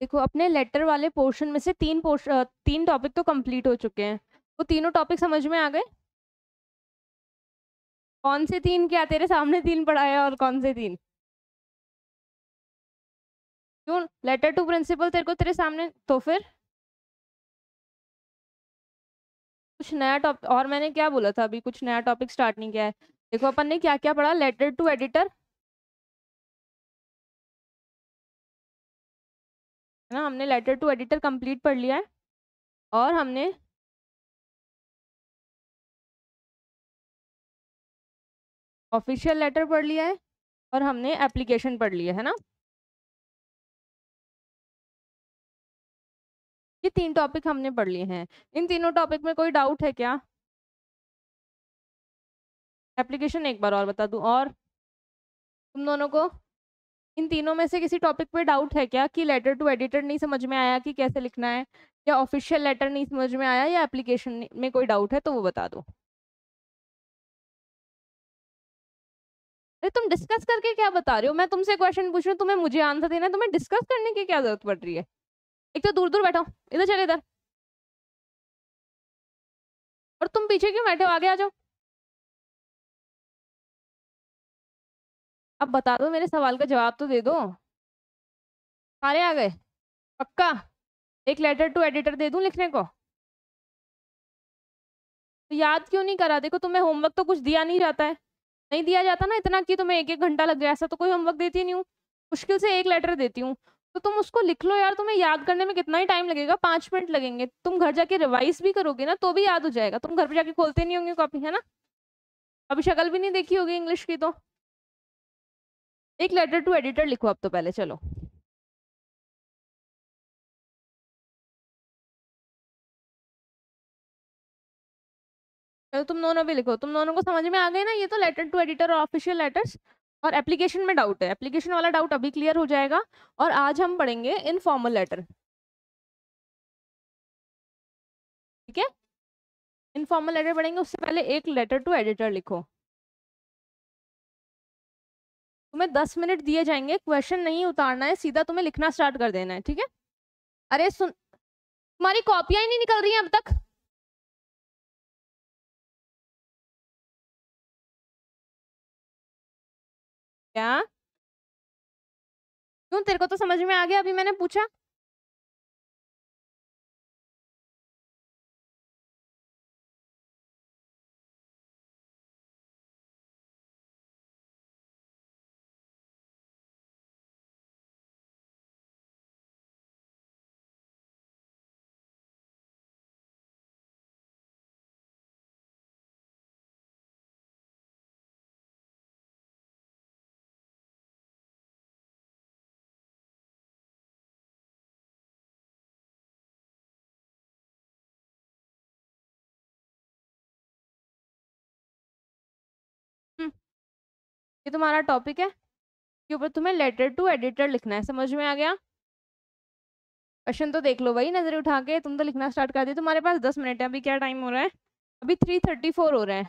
देखो अपने लेटर वाले पोर्शन में से तीन टॉपिक तो कंप्लीट हो चुके हैं। वो तीनों टॉपिक समझ में आ गए? कौन से तीन? क्या तेरे सामने तीन पढ़ाया और कौन से तीन? क्यों? लेटर टू प्रिंसिपल तेरे को तेरे सामने तो फिर कुछ नया टॉपिक? और मैंने क्या बोला था अभी? कुछ नया टॉपिक स्टार्ट नहीं किया है। देखो अपन ने क्या क्या पढ़ा। लेटर टू एडिटर है ना, हमने लेटर टू एडिटर कंप्लीट पढ़ लिया है। और हमने ऑफिशियल लेटर पढ़ लिया है। और हमने एप्लीकेशन पढ़ लिया है ना। ये तीन टॉपिक हमने पढ़ लिए हैं। इन तीनों टॉपिक में कोई डाउट है क्या? एप्लीकेशन एक बार और बता दूं? और तुम दोनों को इन तीनों में से किसी टॉपिक पे डाउट है क्या कि लेटर टू एडिटर नहीं समझ में आया कि कैसे लिखना है, या ऑफिशियल लेटर नहीं समझ में आया, या एप्लीकेशन में कोई डाउट है तो वो बता दो। अरे तुम डिस्कस करके क्या बता रहे हो? मैं तुमसे क्वेश्चन पूछ रही हूँ, तुम्हें मुझे आंसर देना है, तुम्हें डिस्कस करने की क्या जरूरत पड़ रही है? एक तो दूर दूर बैठो। इधर चले इधर। और तुम पीछे क्यों बैठे हो? आगे आ जाओ। अब बता दो, मेरे सवाल का जवाब तो दे दो। सारे आ गए? पक्का? एक लेटर टू एडिटर दे दूं लिखने को? तो याद क्यों नहीं करा? देखो तुम्हें होमवर्क तो कुछ दिया नहीं जाता है। नहीं दिया जाता ना इतना कि तुम्हें एक एक घंटा लग जाए, ऐसा तो कोई होमवर्क देती नहीं हूँ। मुश्किल से एक लेटर देती हूँ। तो तुम उसको लिख लो यार। तुम्हें याद करने में कितना ही टाइम लगेगा? 5 मिनट लगेंगे। तुम घर जाके रिवाइज भी करोगे ना तो भी याद हो जाएगा। तुम घर पे जाके खोलते नहीं होंगे कॉपी, है ना? अभी शक्ल भी नहीं देखी होगी इंग्लिश की तो। एक लेटर टू एडिटर लिखो अब तो पहले, चलो। चलो तुम दोनों भी लिखो। तुम दोनों को समझ में आ गए ना? ये तो लेटर टू एडिटर और ऑफिशियल लेटर्स। और एप्लीकेशन में डाउट है, एप्लीकेशन वाला डाउट अभी क्लियर हो जाएगा। और आज हम पढ़ेंगे इनफॉर्मल लेटर। ठीक है? इनफॉर्मल लेटर पढ़ेंगे, उससे पहले एक लेटर टू एडिटर लिखो। तुम्हें 10 मिनट दिए जाएंगे, क्वेश्चन नहीं उतारना है, सीधा तुम्हें लिखना स्टार्ट कर देना है। ठीक है? अरे सुन, तुम्हारी कॉपियां ही नहीं निकल रही हैं अब तक। क्या? क्यों? तेरे को तो समझ में आ गया, अभी मैंने पूछा। हम्म, ये तुम्हारा टॉपिक है के ऊपर तुम्हें लेटर टू एडिटर लिखना है। समझ में आ गया? क्वेश्चन तो देख लो भाई, नजर उठा के। तुम तो लिखना स्टार्ट कर दिए। तुम्हारे पास 10 मिनट है। अभी क्या टाइम हो रहा है? अभी 3:34 हो रहा है।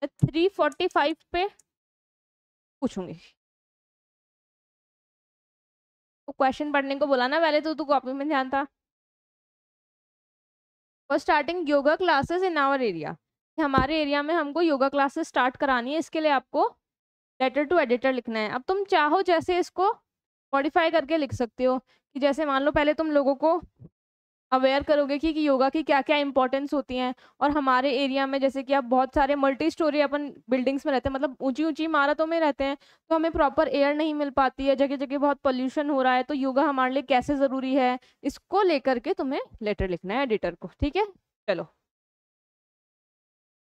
मैं 3:45 पे पूछूंगी। तो क्वेश्चन पढ़ने को बोला ना पहले, तो तू कॉपी में ध्यान था। For starting yoga classes in our area. हमारे एरिया में हमको योगा क्लासेस स्टार्ट करानी है, इसके लिए आपको लेटर टू एडिटर लिखना है। अब तुम चाहो जैसे इसको मॉडिफाई करके लिख सकते हो। कि जैसे मान लो पहले तुम लोगों को अवेयर करोगे कि योगा की क्या क्या इंपॉर्टेंस होती हैं। और हमारे एरिया में जैसे कि अब बहुत सारे मल्टी स्टोरी अपन बिल्डिंग्स में रहते हैं, मतलब ऊंची ऊंची इमारतों में रहते हैं। तो हमें प्रॉपर एयर नहीं मिल पाती है, जगह जगह बहुत पोल्यूशन हो रहा है, तो योगा हमारे लिए कैसे ज़रूरी है, इसको लेकर के तुम्हें लेटर लिखना है एडिटर को। ठीक है? चलो।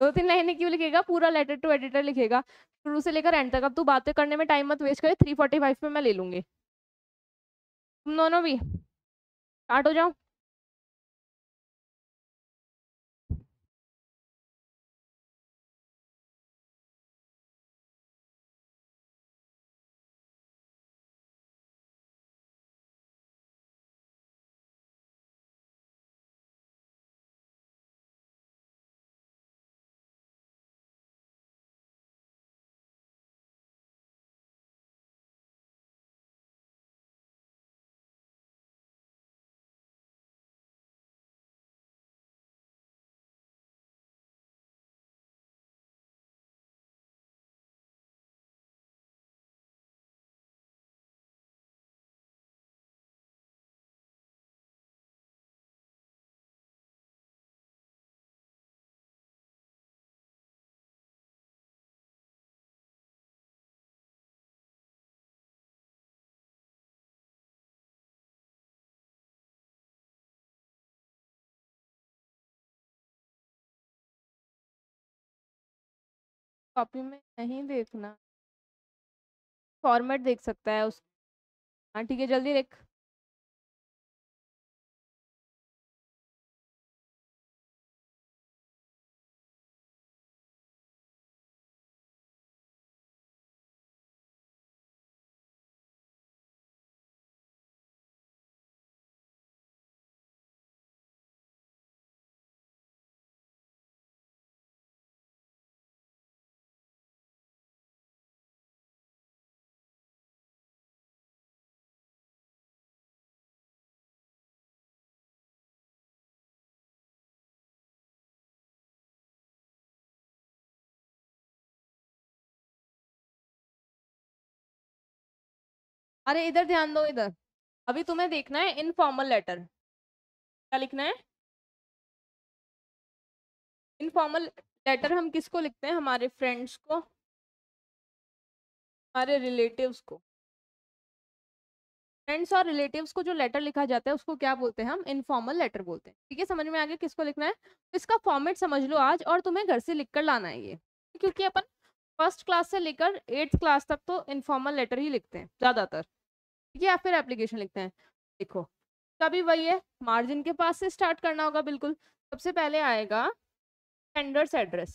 2-3 लाइनें क्यों लिखेगा? पूरा लेटर टू एडिटर लिखेगा, शुरू से लेकर एंड तक। अब तू बातें करने में टाइम मत वेस्ट करे। 3:45 पे मैं ले लूंगी। तुम दोनों भी स्टार्ट हो जाओ। कॉपी में नहीं देखना, फॉर्मेट देख सकता है उस। हाँ ठीक है, जल्दी लिख। अरे इधर ध्यान दो, इधर। अभी तुम्हें देखना है इनफॉर्मल लेटर। क्या लिखना है? इनफॉर्मल लेटर हम किसको लिखते हैं? हमारे फ्रेंड्स को, हमारे रिलेटिव्स को। फ्रेंड्स और रिलेटिव्स को जो लेटर लिखा जाता है उसको क्या बोलते हैं? हम इनफॉर्मल लेटर बोलते हैं। ठीक है, समझ में आ गया किसको लिखना है? तो इसका फॉर्मेट समझ लो आज, और तुम्हें घर से लिख कर लाना है ये, क्योंकि अपन फर्स्ट क्लास से लेकर 8th क्लास तक तो इनफॉर्मल लेटर ही लिखते हैं ज्यादातर। ठीक है, या फिर एप्लीकेशन लिखते हैं। देखो, तभी वही है, मार्जिन के पास से स्टार्ट करना होगा। बिल्कुल, सबसे पहले आएगा सेंडर्स एड्रेस।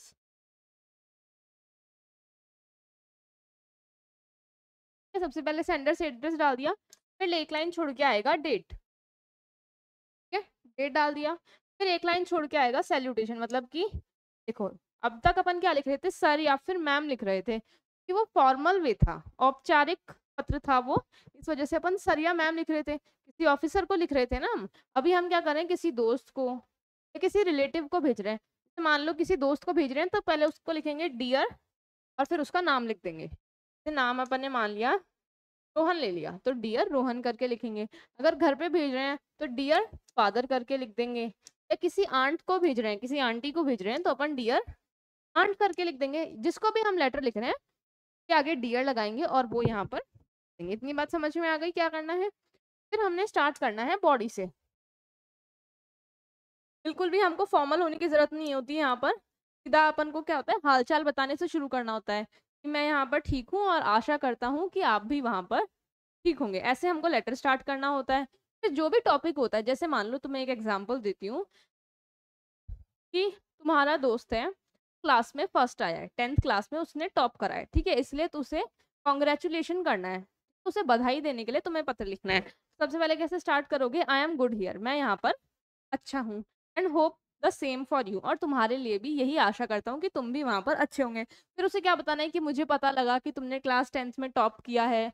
सबसे पहले सेंडर्स एड्रेस डाल दिया, फिर एक लाइन छोड़ के आएगा डेट। ठीक है, डेट डाल दिया, फिर एक लाइन छोड़ के आएगा सैल्यूटेशन, मतलब कि देखो, अब तक अपन क्या लिख रहे थे? सर या फिर मैम लिख रहे थे, कि वो फॉर्मल वे था, औपचारिक पत्र था वो, इस वजह से अपन सर या मैम लिख रहे थे, किसी ऑफिसर को लिख रहे थे ना हम। अभी हम क्या करें? किसी दोस्त को या किसी रिलेटिव को भेज रहे हैं, तो मान लो किसी दोस्त को भेज रहे हैं, तो पहले उसको लिखेंगे डियर, और फिर उसका नाम लिख देंगे। नाम अपन ने मान लिया रोहन ले लिया, तो डियर रोहन करके लिखेंगे। अगर घर पे भेज रहे हैं तो डियर फादर करके लिख देंगे, या किसी आंट को भेज रहे हैं, किसी आंटी को भेज रहे हैं, तो अपन डियर आंट करके लिख देंगे। जिसको भी हम लेटर लिख रहे हैं के आगे डियर लगाएंगे और वो यहाँ पर देंगे। इतनी बात समझ में आ गई क्या करना है? फिर हमने स्टार्ट करना है बॉडी से। बिल्कुल भी हमको फॉर्मल होने की जरूरत नहीं होती है यहाँ पर। सीधा अपन को क्या होता है? हालचाल बताने से शुरू करना होता है, कि मैं यहाँ पर ठीक हूँ और आशा करता हूँ कि आप भी वहां पर ठीक होंगे। ऐसे हमको लेटर स्टार्ट करना होता है। फिर जो भी टॉपिक होता है, जैसे मान लो तुम्हें एक एग्जांपल देती हूँ, कि तुम्हारा दोस्त है, क्लास में फर्स्ट आया है, 10th क्लास में उसने टॉप करा है, ठीक है, इसलिए तो उसे कॉन्ग्रेचुलेशन करना है, उसे बधाई देने के लिए तुम्हें पत्र लिखना है। सबसे पहले कैसे स्टार्ट करोगे? आई एम गुड हियर, मैं यहाँ पर अच्छा हूँ, and hope the same for you, और तुम्हारे लिए भी यही आशा करता हूँ कि तुम भी वहां पर अच्छे होंगे। फिर उसे क्या बताना है? कि मुझे पता लगा कि तुमने क्लास 10th में टॉप किया है,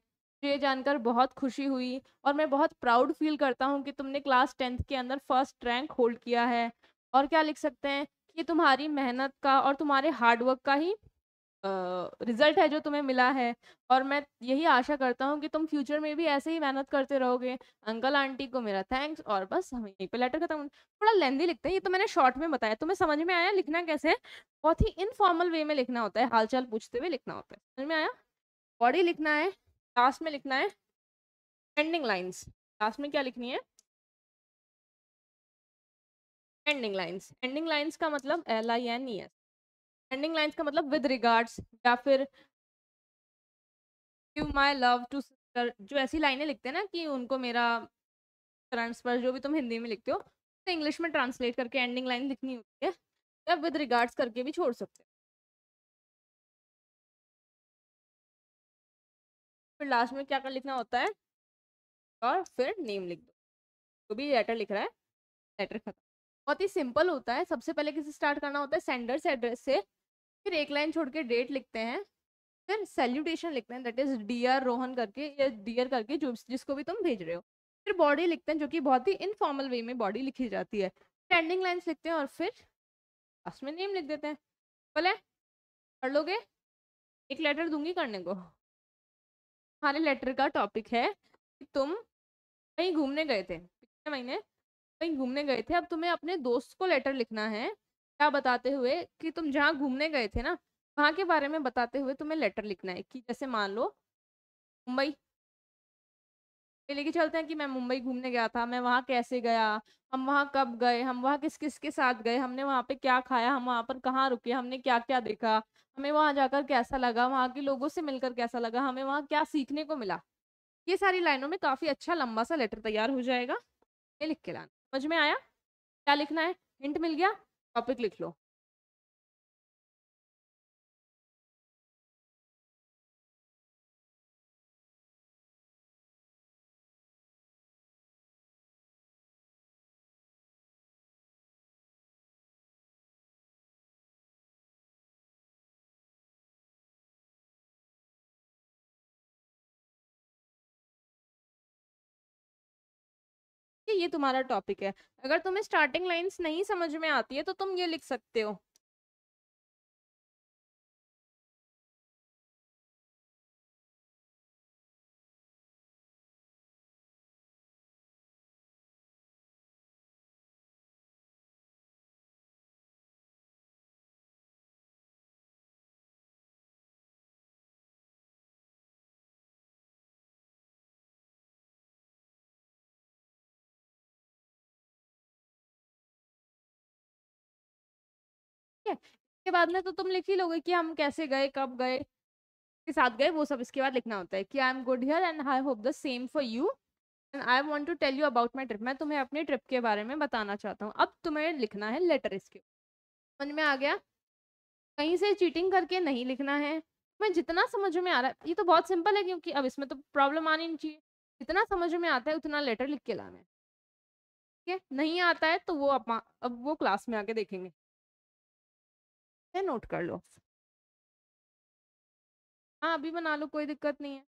ये जानकर बहुत खुशी हुई, और मैं बहुत प्राउड फील करता हूँ कि तुमने क्लास 10th के अंदर फर्स्ट रैंक होल्ड किया है। और क्या लिख सकते हैं? कि तुम्हारी मेहनत का और तुम्हारे हार्डवर्क का ही रिजल्ट है जो तुम्हें मिला है, और मैं यही आशा करता हूँ कि तुम फ्यूचर में भी ऐसे ही मेहनत करते रहोगे। अंकल आंटी को मेरा थैंक्स, और बस हम यहीं पे लेटर खत्म। थोड़ा लेंदी लिखते हैं, ये तो मैंने शॉर्ट में बताया। तुम्हें समझ में आया लिखना कैसे है? बहुत ही इनफॉर्मल वे में लिखना होता है, हालचाल पूछते हुए लिखना होता है। समझ में आया? बॉडी लिखना है, लास्ट में लिखना है एंडिंग लाइन्स। लास्ट में क्या लिखनी है? Ending lines. एंडिंग लाइन्स का मतलब LINES। एंडिंग लाइन्स का मतलब विद रिगार्ड्स, या फिर give my love to sister. जो ऐसी लाइनें लिखते हैं ना कि उनको मेरा ट्रांसफर, जो भी तुम हिंदी में लिखते हो, तो इंग्लिश में ट्रांसलेट करके एंडिंग लाइन लिखनी होती है, या विद रिगार्ड्स करके भी छोड़ सकते हो। फिर लास्ट में क्या कर लिखना होता है? और फिर नेम लिख दो। जो भी लेटर लिख रहा है, लेटर खत्म। बहुत ही सिंपल होता है। सबसे पहले किसे स्टार्ट करना होता है? सेंडर्स एड्रेस से, फिर एक लाइन छोड़ के डेट लिखते हैं, फिर सैल्यूटेशन लिखते हैं, दैट इज डियर रोहन करके, या डियर करके, जो जिसको भी तुम भेज रहे हो। फिर बॉडी लिखते हैं, जो कि बहुत ही इनफॉर्मल वे में बॉडी लिखी जाती है। एंडिंग लाइन्स लिखते हैं, और फिर लास्ट में नेम लिख देते हैं। बोले पढ़ लोगे? एक लेटर दूंगी करने को। हमारे लेटर का टॉपिक है कि तुम कहीं घूमने गए थे पिछले महीने, कहीं घूमने गए थे। अब तुम्हें अपने दोस्त को लेटर लिखना है, क्या बताते हुए? कि तुम जहाँ घूमने गए थे ना, वहां के बारे में बताते हुए तुम्हें लेटर लिखना है। कि जैसे मान लो मुंबई ये लेके चलते हैं कि मैं मुंबई घूमने गया था, मैं वहाँ कैसे गया, हम वहाँ कब गए, हम वहाँ किस किस के साथ गए, हमने वहाँ पे क्या खाया, हम वहाँ पर कहाँ रुके, हमने क्या क्या देखा, हमें वहाँ जाकर कैसा लगा, वहाँ के लोगों से मिलकर कैसा लगा, हमें वहाँ क्या सीखने को मिला। ये सारी लाइनों में काफी अच्छा लंबा सा लेटर तैयार हो जाएगा। ये लिख के लाना। समझ में आया क्या लिखना है? हिंट मिल गया? टॉपिक लिख लो। ये तुम्हारा टॉपिक है। अगर तुम्हें स्टार्टिंग लाइंस नहीं समझ में आती है तो तुम ये लिख सकते हो। ठीक है, इसके बाद में तो तुम लिख ही लोगे कि हम कैसे गए, कब गए, के साथ गए, वो सब इसके बाद लिखना होता है कि I am good here and I hope the same for you and I want to tell you about my trip. मैं तुम्हें अपनी ट्रिप के बारे में बताना चाहता हूँ। अब तुम्हें लिखना है लेटर इसके। समझ में आ गया? कहीं से चीटिंग करके नहीं लिखना है। मैं जितना समझ में आ रहा है, ये तो बहुत सिंपल है क्योंकि अब इसमें तो प्रॉब्लम आनी नहीं चाहिए। जितना समझ में आता है उतना लेटर लिख के लाना है। ठीक है, नहीं आता है तो वो अब वो क्लास में आके देखेंगे। नोट कर लो। हाँ, अभी बना लो, कोई दिक्कत नहीं है।